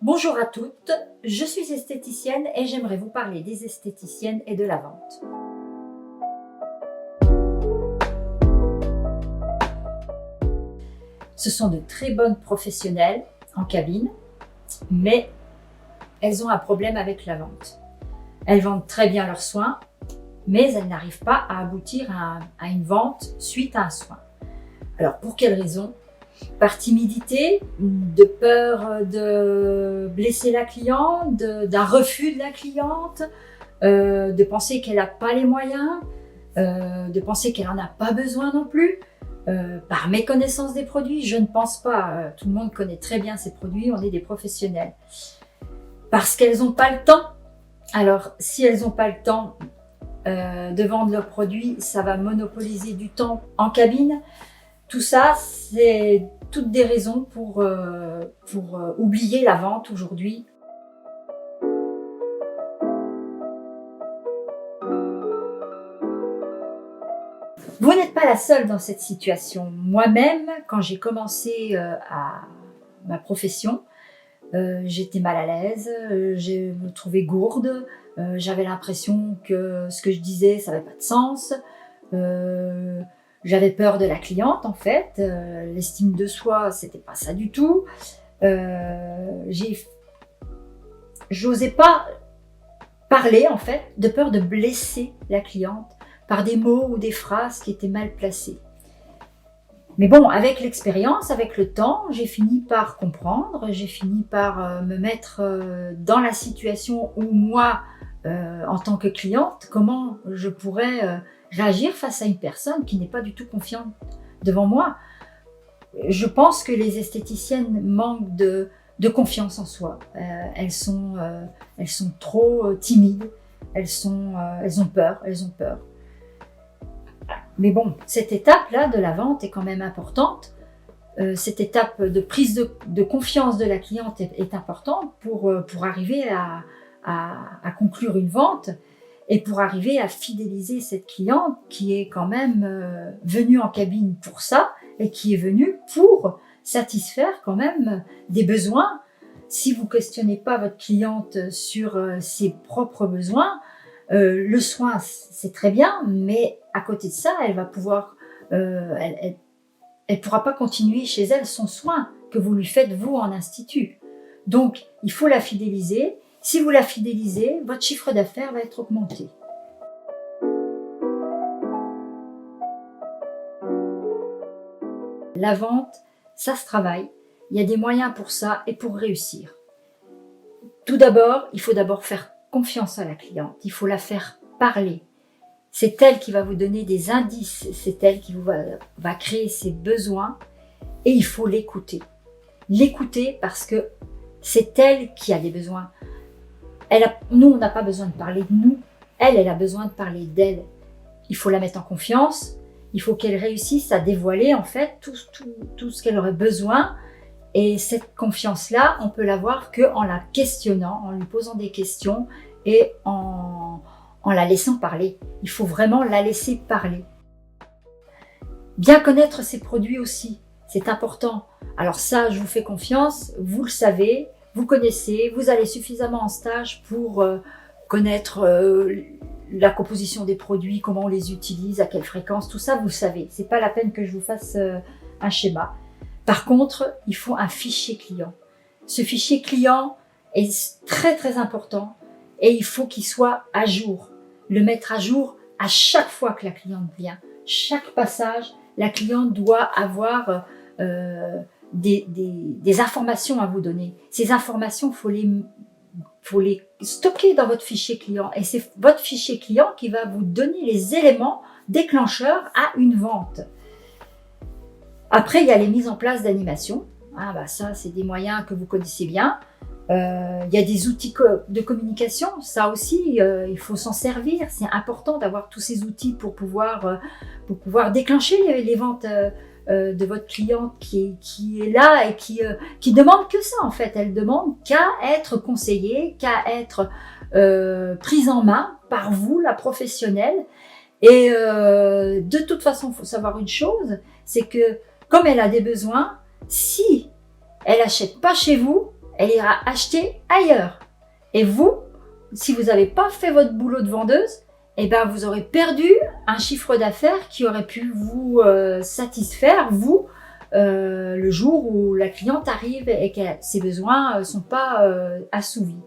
Bonjour à toutes, je suis esthéticienne et j'aimerais vous parler des esthéticiennes et de la vente. Ce sont de très bonnes professionnelles en cabine, mais elles ont un problème avec la vente. Elles vendent très bien leurs soins, mais elles n'arrivent pas à aboutir à une vente suite à un soin. Alors pour quelles raisons ? Par timidité, de peur de blesser la cliente, d'un refus de la cliente, de penser qu'elle n'a pas les moyens, de penser qu'elle n'en a pas besoin non plus, par méconnaissance des produits. Je ne pense pas, tout le monde connaît très bien ces produits, on est des professionnels. Parce qu'elles n'ont pas le temps. Alors si elles n'ont pas le temps de vendre leurs produits, ça va monopoliser du temps en cabine. Tout ça, c'est toutes des raisons pour oublier la vente aujourd'hui. Vous n'êtes pas la seule dans cette situation. Moi-même, quand j'ai commencé ma profession, j'étais mal à l'aise, je me trouvais gourde, j'avais l'impression que ce que je disais, ça n'avait pas de sens. J'avais peur de la cliente en fait, l'estime de soi c'était pas ça du tout. J'osais pas parler en fait, de peur de blesser la cliente par des mots ou des phrases qui étaient mal placées. Mais bon, avec l'expérience, avec le temps, j'ai fini par comprendre, j'ai fini par me mettre dans la situation où moi, en tant que cliente, comment je pourrais réagir face à une personne qui n'est pas du tout confiante devant moi. Je pense que les esthéticiennes manquent de confiance en soi. Elles sont trop timides, elles ont peur. Mais bon, cette étape-là de la vente est quand même importante. Cette étape de prise de confiance de la cliente est importante pour arriver à conclure une vente et pour arriver à fidéliser cette cliente qui est quand même venue en cabine pour ça et qui est venue pour satisfaire quand même des besoins. Si vous ne questionnez pas votre cliente sur ses propres besoins, le soin c'est très bien, mais à côté de ça, elle va pouvoir, elle pourra pas continuer chez elle son soin que vous lui faites vous en institut. Donc il faut la fidéliser. Si vous la fidélisez, votre chiffre d'affaires va être augmenté. La vente, ça se travaille. Il y a des moyens pour ça et pour réussir. Tout d'abord, il faut d'abord faire confiance à la cliente. Il faut la faire parler. C'est elle qui va vous donner des indices. C'est elle qui va créer ses besoins et il faut l'écouter. L'écouter parce que c'est elle qui a des besoins. Nous, on n'a pas besoin de parler de nous. Elle a besoin de parler d'elle. Il faut la mettre en confiance. Il faut qu'elle réussisse à dévoiler en fait tout ce qu'elle aurait besoin. Et cette confiance-là, on peut l'avoir qu'en la questionnant, en lui posant des questions et en la laissant parler. Il faut vraiment la laisser parler. Bien connaître ses produits aussi, c'est important. Alors ça, je vous fais confiance, vous le savez. Vous connaissez, vous allez suffisamment en stage pour connaître la composition des produits, comment on les utilise, à quelle fréquence, tout ça vous savez. C'est pas la peine que je vous fasse un schéma. Par contre, il faut un fichier client. Ce fichier client est très très important et il faut qu'il soit à jour. Le mettre à jour à chaque fois que la cliente vient. Chaque passage, la cliente doit avoir des informations à vous donner. Ces informations, faut les stocker dans votre fichier client. Et c'est votre fichier client qui va vous donner les éléments déclencheurs à une vente. Après, il y a les mises en place d'animation. Ça, c'est des moyens que vous connaissez bien. Il y a des outils de communication. Ça aussi, il faut s'en servir. C'est important d'avoir tous ces outils pour pouvoir déclencher les ventes de votre cliente qui est là et qui demande que ça en fait. Elle demande qu'à être conseillée, qu'à être prise en main par vous, la professionnelle. Et de toute façon, il faut savoir une chose, c'est que comme elle a des besoins, si elle n'achète pas chez vous, elle ira acheter ailleurs. Et vous, si vous n'avez pas fait votre boulot de vendeuse, eh ben vous aurez perdu un chiffre d'affaires qui aurait pu vous satisfaire, vous, le jour où la cliente arrive et que ses besoins ne sont pas assouvis.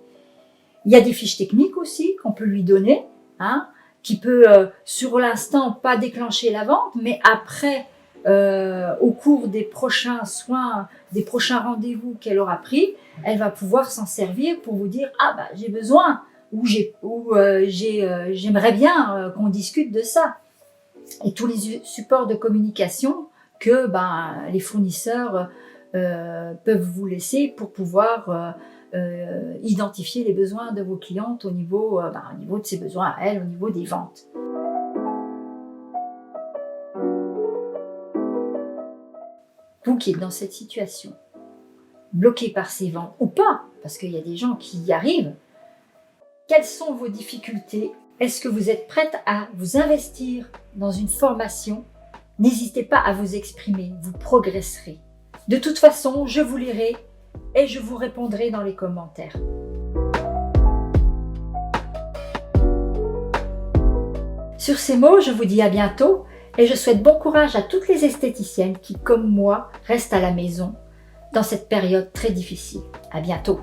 Il y a des fiches techniques aussi qu'on peut lui donner, hein, qui peut sur l'instant pas déclencher la vente, mais après, au cours des prochains soins, des prochains rendez-vous qu'elle aura pris, elle va pouvoir s'en servir pour vous dire « Ah bah j'ai besoin » ou j'aimerais bien qu'on discute de ça. Et tous les supports de communication que les fournisseurs peuvent vous laisser pour pouvoir identifier les besoins de vos clientes au niveau de ses besoins à elles, au niveau des ventes. Vous qui êtes dans cette situation, bloqué par ces ventes ou pas, parce qu'il y a des gens qui y arrivent, quelles sont vos difficultés? Est-ce que vous êtes prête à vous investir dans une formation? N'hésitez pas à vous exprimer, vous progresserez. De toute façon, je vous lirai et je vous répondrai dans les commentaires. Sur ces mots, je vous dis à bientôt et je souhaite bon courage à toutes les esthéticiennes qui, comme moi, restent à la maison dans cette période très difficile. À bientôt.